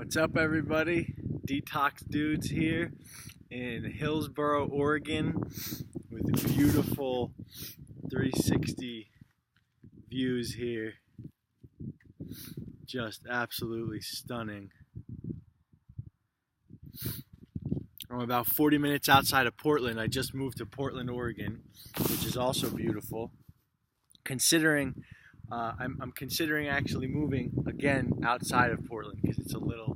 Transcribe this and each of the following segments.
What's up, everybody? Detox Dudes here in Hillsboro, Oregon, with beautiful 360 views here. Just absolutely stunning. I'm about 40 minutes outside of Portland. I just moved to Portland, Oregon, which is also beautiful. I'm considering actually moving again outside of Portland because it's a little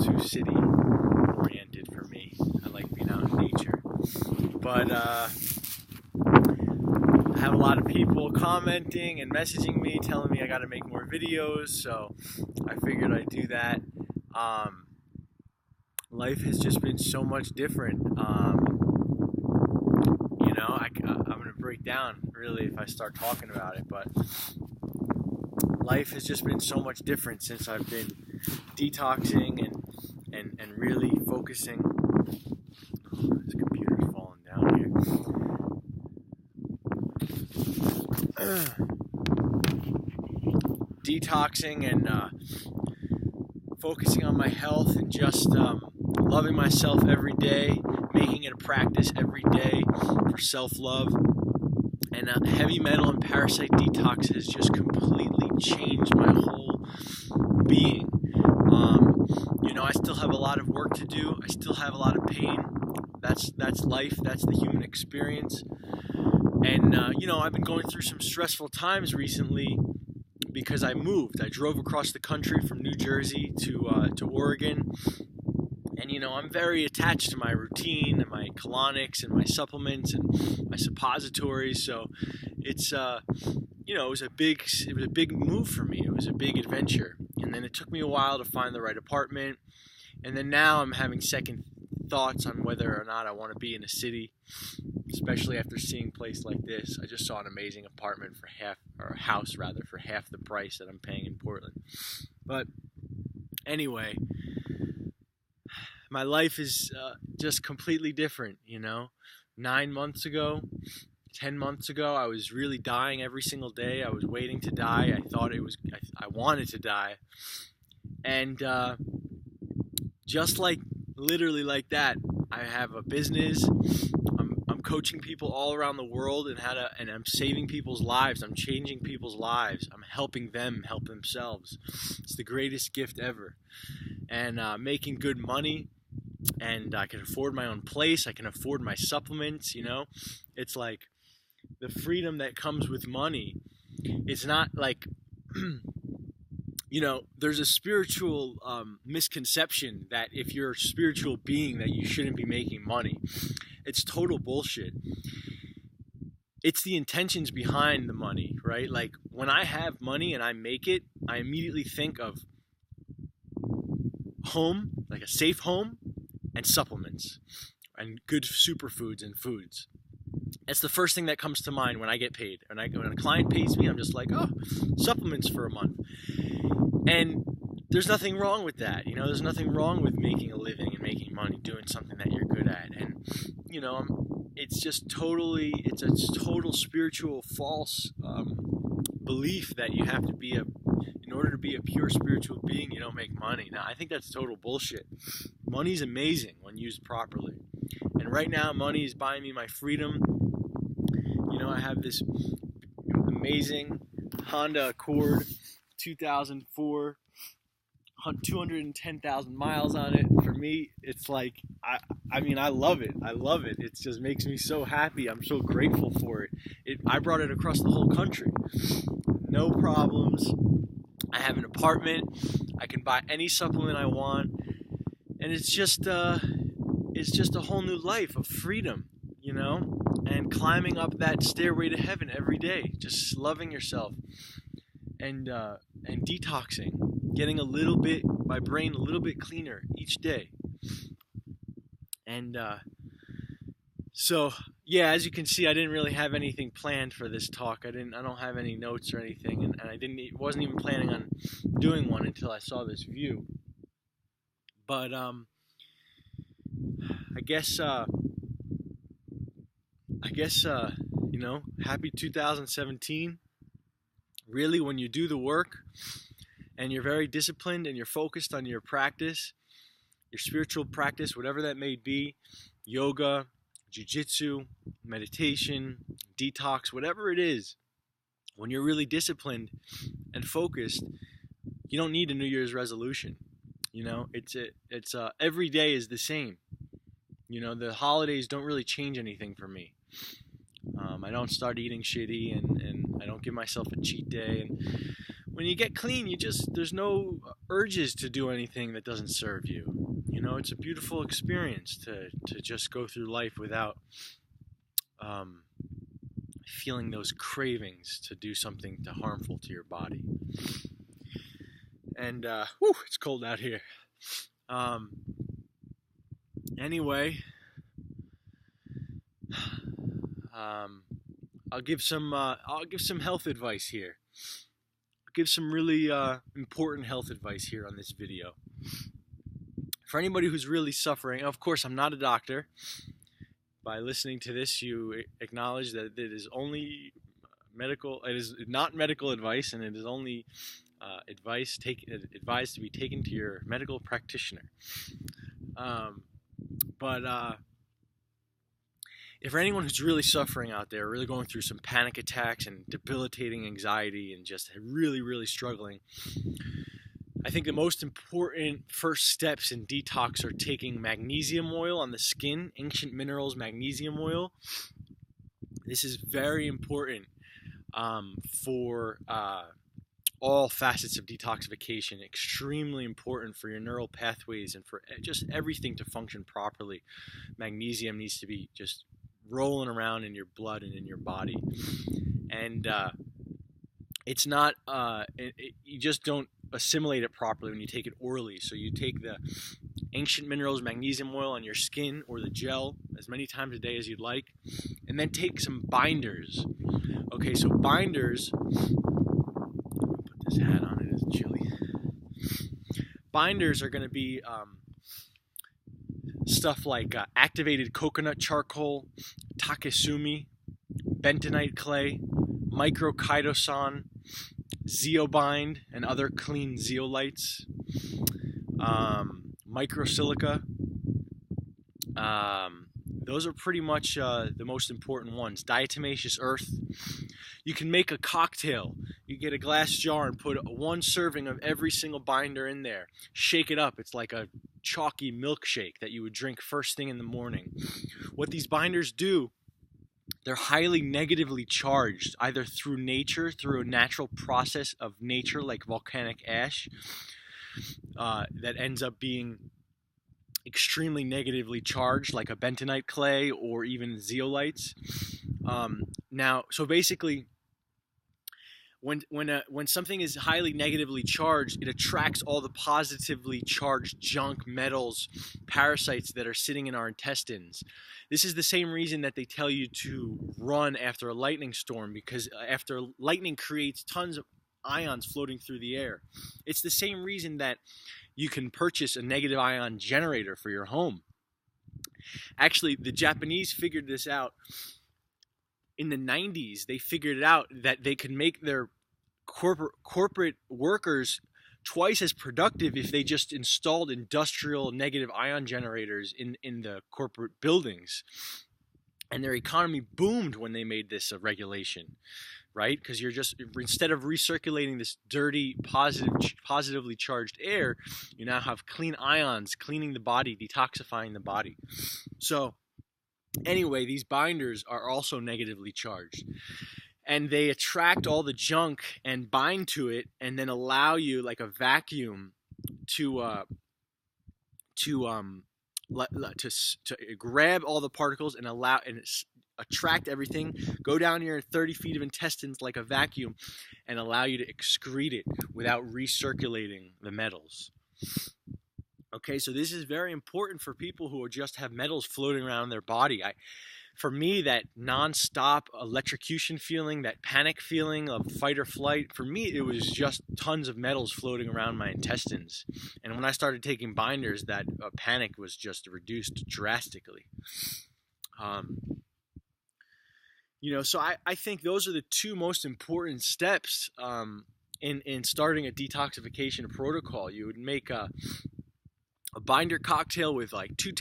too city oriented for me. I like being out in nature. But I have a lot of people commenting and messaging me, telling me I got to make more videos. So I figured I'd do that. Life has just been so much different. I'm going to break down really if I start talking about it, but life has just been so much different since I've been detoxing and really focusing. Oh, this computer's falling down here. Detoxing and focusing on my health and just loving myself every day, making it a practice every day for self-love. And heavy metal and parasite detox has just completely changed my whole being. I still have a lot of work to do. I still have a lot of pain. That's life. That's the human experience. And I've been going through some stressful times recently because I moved. I drove across the country from New Jersey to Oregon. And, I'm very attached to my routine and my colonics and my supplements and my suppositories. So it's, it was a big move for me. It was a big adventure. And then it took me a while to find the right apartment. And then now I'm having second thoughts on whether or not I want to be in a city, especially after seeing a place like this. I just saw an amazing apartment for a house for half the price that I'm paying in Portland. But anyway, my life is just completely different, 9 months ago, 10 months ago, I was really dying every single day. I was waiting to die. I wanted to die. And just literally like that, I have a business. I'm coaching people all around the world and I'm saving people's lives. I'm changing people's lives. I'm helping them help themselves. It's the greatest gift ever. And making good money. And I can afford my own place. I can afford my supplements, It's like the freedom that comes with money. It's not like, there's a spiritual misconception that if you're a spiritual being that you shouldn't be making money. It's total bullshit. It's the intentions behind the money, right? Like when I have money and I make it, I immediately think of home, like a safe home, and supplements and good superfoods and foods. It's the first thing that comes to mind when I get paid. When a client pays me, I'm just like, oh, supplements for a month. And there's nothing wrong with that. There's nothing wrong with making a living and making money, doing something that you're good at. And, it's just it's a total spiritual false belief that you have to in order to be a pure spiritual being, you don't make money. Now, I think that's total bullshit. Money's amazing when used properly. And right now, money is buying me my freedom. I have this amazing Honda Accord 2004, 210,000 miles on it. For me, it's like, I love it. I love it. It just makes me so happy. I'm so grateful for it. I brought it across the whole country. No problems. I have an apartment. I can buy any supplement I want. And it's just a whole new life of freedom, and climbing up that stairway to heaven every day, just loving yourself and detoxing, getting my brain a little bit cleaner each day. And so yeah, as you can see, I didn't really have anything planned for this talk. I don't have any notes or anything, and I wasn't even planning on doing one until I saw this view. But I guess happy 2017. Really, when you do the work and you're very disciplined and you're focused on your practice, your spiritual practice, whatever that may be, yoga, jiu-jitsu, meditation, detox, whatever it is, when you're really disciplined and focused, you don't need a New Year's resolution. It's every day is the same. The holidays don't really change anything for me. I don't start eating shitty, and I don't give myself a cheat day. And when you get clean, there's no urges to do anything that doesn't serve you. It's a beautiful experience to just go through life without feeling those cravings to do something harmful to your body. And it's cold out here. Anyway, I'll give some health advice here. I'll give some really important health advice here on this video. For anybody who's really suffering, of course, I'm not a doctor. By listening to this, you acknowledge that it is only medical. It is not medical advice, and it is only advised to be taken to your medical practitioner. But if for anyone who's really suffering out there, really going through some panic attacks and debilitating anxiety and just really, really struggling, I think the most important first steps in detox are taking magnesium oil on the skin, Ancient Minerals magnesium oil. This is very important for all facets of detoxification, extremely important for your neural pathways and for just everything to function properly. Magnesium needs to be just rolling around in your blood and in your body. And it's not, you just don't assimilate it properly when you take it orally. So you take the Ancient Minerals magnesium oil on your skin or the gel as many times a day as you'd like, and then take some binders. Okay, so binders, put this hat on, it is chilly. Binders are going to be stuff like activated coconut charcoal, takesumi, bentonite clay, microchidosan, zeobind and other clean zeolites, microsilica. Those are pretty much the most important ones. Diatomaceous earth. You can make a cocktail. You get a glass jar and put one serving of every single binder in there. Shake it up. It's like a chalky milkshake that you would drink first thing in the morning. What these binders do, they're highly negatively charged, either through nature, through a natural process of nature like volcanic ash, that ends up being extremely negatively charged, like a bentonite clay or even zeolites. So basically, when something is highly negatively charged, it attracts all the positively charged junk, metals, parasites that are sitting in our intestines. This is the same reason that they tell you to run after a lightning storm, because after lightning creates tons of ions floating through the air. It's the same reason that you can purchase a negative ion generator for your home. Actually, the Japanese figured this out in the 90s. They figured it out that they could make their corporate workers twice as productive if they just installed industrial negative ion generators in the corporate buildings. And their economy boomed when they made this a regulation, right? Because you're just, instead of recirculating this dirty, positively charged air, you now have clean ions cleaning the body, detoxifying the body. So anyway, these binders are also negatively charged. And they attract all the junk and bind to it, and then allow you, like a vacuum, to grab all the particles and attract everything, go down your 30 feet of intestines like a vacuum, and allow you to excrete it without recirculating the metals. Okay, so this is very important for people who just have metals floating around in their body. For me, that nonstop electrocution feeling, that panic feeling of fight or flight, for me, it was just tons of metals floating around my intestines. And when I started taking binders, that panic was just reduced drastically. So I think those are the two most important steps in starting a detoxification protocol. You would make a binder cocktail with like 2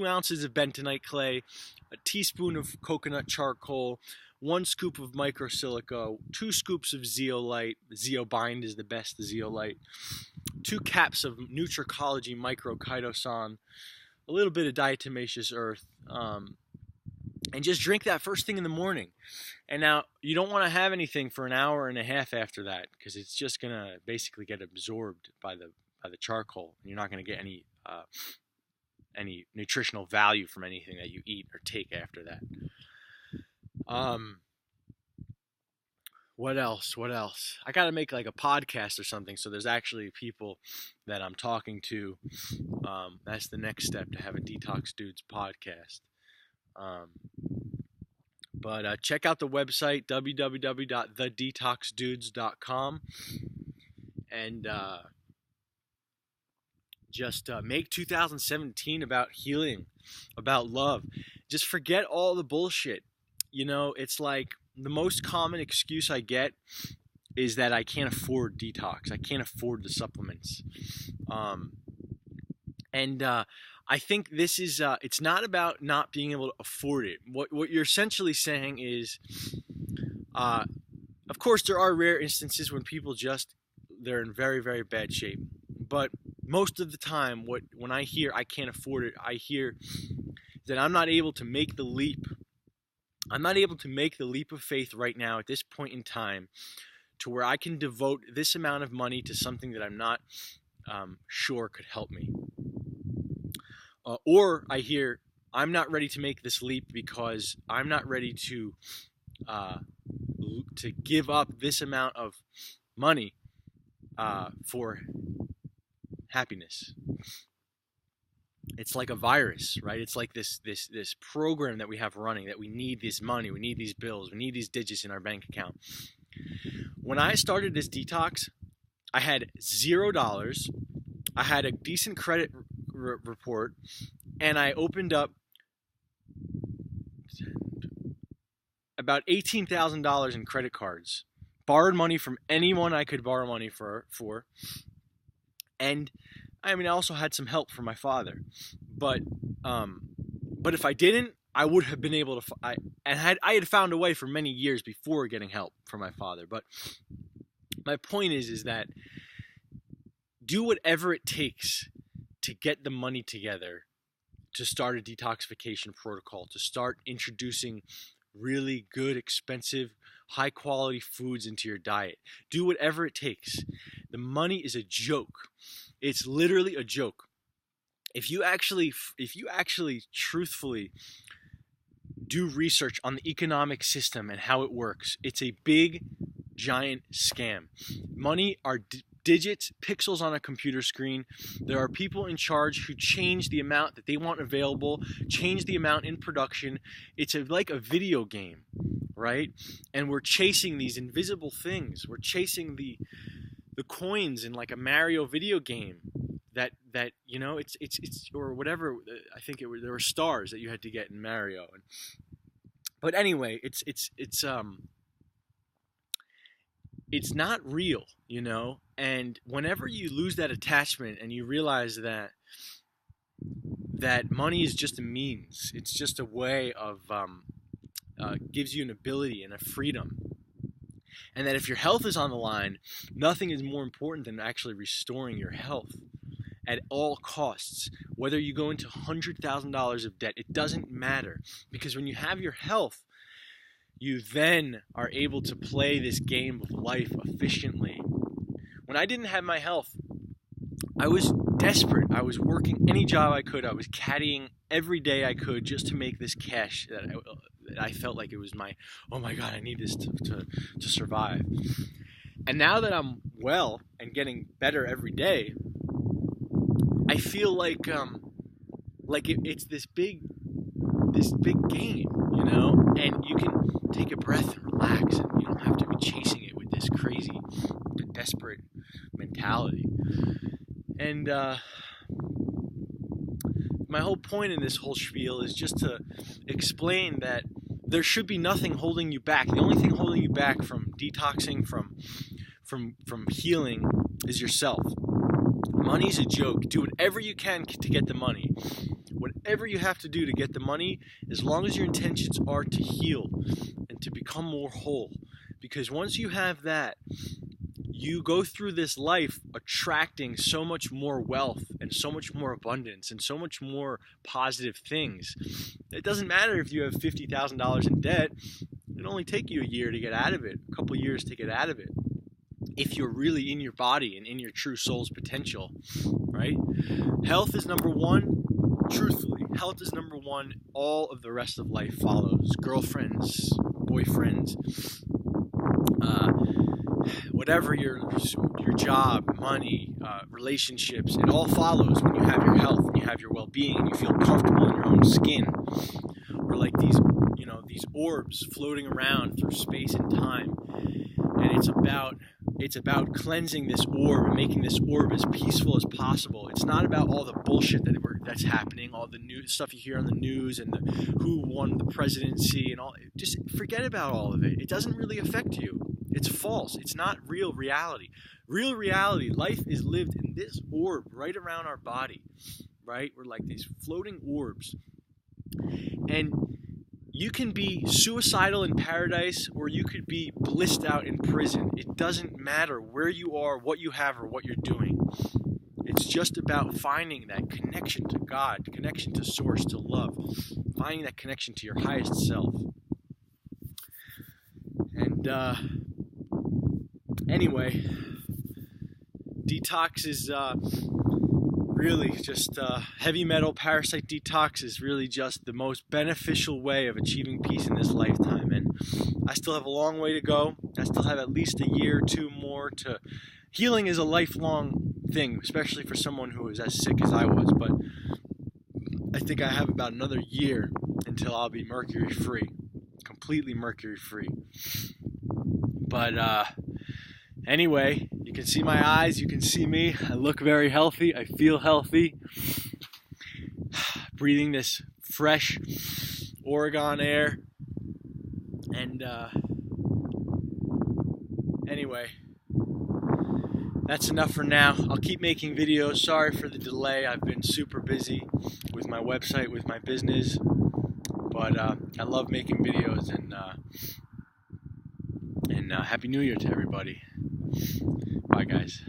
ounces of bentonite clay, a teaspoon of coconut charcoal, 1 scoop of microsilica, 2 scoops of zeolite. Zeobind is the best zeolite. 2 caps of Nutricology microchitosan, a little bit of diatomaceous earth, and just drink that first thing in the morning. And now you don't want to have anything for an hour and a half after that, because it's just gonna basically get absorbed by the charcoal, and you're not going to get any nutritional value from anything that you eat or take after that. What else? I got to make like a podcast or something, so there's actually people that I'm talking to. That's the next step, to have a Detox Dudes podcast. But check out the website, www.thedetoxdudes.com, and just make 2017 about healing, about love. Just forget all the bullshit. It's like the most common excuse I get is that I can't afford detox. I can't afford the supplements. I think this is, it's not about not being able to afford it. What you're essentially saying is, of course, there are rare instances when people they're in very, very bad shape. But most of the time, when I hear I can't afford it, I hear that I'm not able to make the leap. I'm not able to make the leap of faith right now at this point in time to where I can devote this amount of money to something that I'm not sure could help me. Or I hear I'm not ready to make this leap because I'm not ready to give up this amount of money for happiness. It's like a virus, right? It's like this program that we have running, that we need this money, we need these bills, we need these digits in our bank account. When I started this detox, I had $0. I had a decent credit report, and I opened up about $18,000 in credit cards, borrowed money from anyone I could borrow money for. And I also had some help from my father, but if I didn't, I would have been able to. I had found a way for many years before getting help from my father. But my point is that do whatever it takes to get the money together to start a detoxification protocol, to start introducing really good, expensive, high quality foods into your diet. Do whatever it takes. The money is a joke. It's literally a joke. If you actually truthfully do research on the economic system and how it works, it's a big, giant scam. Money are digits, pixels on a computer screen. There are people in charge who change the amount that they want available, change the amount in production. It's like a video game, right? And we're chasing these invisible things. We're chasing the coins in like a Mario video game that it's or whatever. I think there were stars that you had to get in Mario. But anyway, it's not real, and whenever you lose that attachment and you realize that money is just a means, it's just a way of gives you an ability and a freedom, and that if your health is on the line, nothing is more important than actually restoring your health at all costs. Whether you go into $100,000 of debt, it doesn't matter, because when you have your health, you then are able to play this game of life efficiently. When I didn't have my health, I was desperate. I was working any job I could. I was caddying every day I could just to make this cash that I felt like it was oh my God, I need this to survive. And now that I'm well and getting better every day, I feel like it's this big game, and you can take a breath and relax, and you don't have to be chasing it with this crazy, desperate mentality. And my whole point in this whole spiel is just to explain that there should be nothing holding you back. The only thing holding you back from detoxing, from from healing is yourself. Money's a joke. Do whatever you can to get the money. Whatever you have to do to get the money, as long as your intentions are to heal and to become more whole. Because once you have that, you go through this life attracting so much more wealth and so much more abundance and so much more positive things. It doesn't matter if you have $50,000 in debt. It'll only take you a year to get out of it, a couple years to get out of it. If you're really in your body and in your true soul's potential, right? Health is number one. Truthfully, health is number one. All of the rest of life follows. Girlfriends, boyfriends, whatever your job, money, relationships, it all follows when you have your health and you have your well-being and you feel comfortable in your own skin. We're like these orbs floating around through space and time, and it's about cleansing this orb and making this orb as peaceful as possible. It's not about all the bullshit that's happening, all the new stuff you hear on the news and who won the presidency and all. Just forget about all of it. It doesn't really affect you. It's false. It's not real reality. Real reality, life is lived in this orb right around our body, right? We're like these floating orbs. And you can be suicidal in paradise or you could be blissed out in prison. It doesn't matter where you are, what you have, or what you're doing. It's just about finding that connection to God, connection to Source, to love, finding that connection to your highest self. And anyway, Detox is really just heavy metal parasite detox is really just the most beneficial way of achieving peace in this lifetime. And I still have a long way to go. I still have at least a year or two more to. Healing is a lifelong thing, especially for someone who is as sick as I was. But I think I have about another year until I'll be mercury free, completely mercury free. But anyway, you can see my eyes, you can see me. I look very healthy. I feel healthy. Breathing this fresh Oregon air. And anyway, that's enough for now. I'll keep making videos. Sorry for the delay. I've been super busy with my website, with my business. But I love making videos, and Happy New Year to everybody. Bye, guys.